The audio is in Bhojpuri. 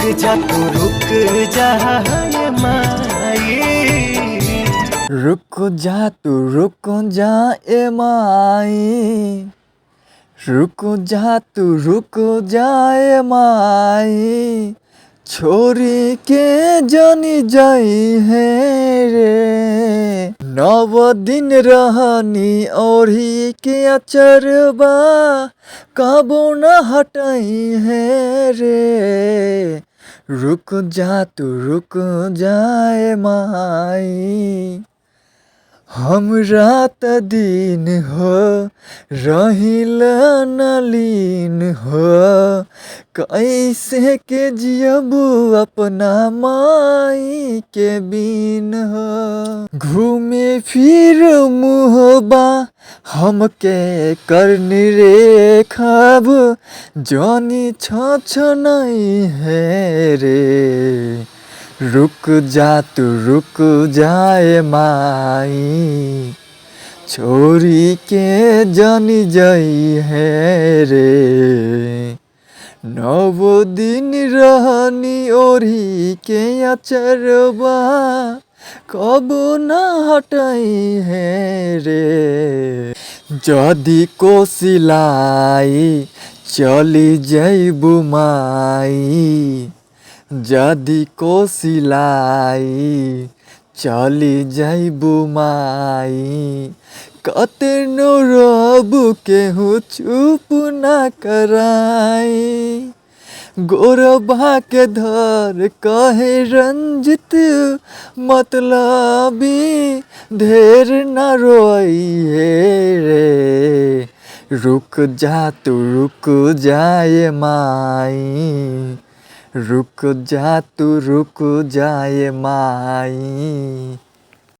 जा तू रुक जा ये माई। रुक जा तू रुक जा ए माई, रुक जा तू रुक जा ए माई, छोरी के जानी जाई है रे। 9 दिन रहनी ओढ़ी के अचरबा, कबो न हटाई है रे। रुक जा तू रुक जा ए माई, हमरा त दिन हो रहिल नलीन हो, कैसे के जियबू अपना माई के बिन हो। घूमे फिर मुहबा हमके करनी रे खब, जानी छ नहीं है रे। रुक जा तू रुक जा ए माई, छोरी के जानी जाई है रे। 9 दिन रहनी ओढ़ी के अचरबा, कबो न हटाई है रे। जदी कोसिलाई चली जइबू माई, जदी कोसिलाई चली जइबू माई, कतनो रहबू केहू चुप ना कराई। गोरबा के धर कहे रंजित मतलबी, ढेर न रोई रे। रुक जा तू रुक जा ए माई, रुक जा तू रुक जा ए माई।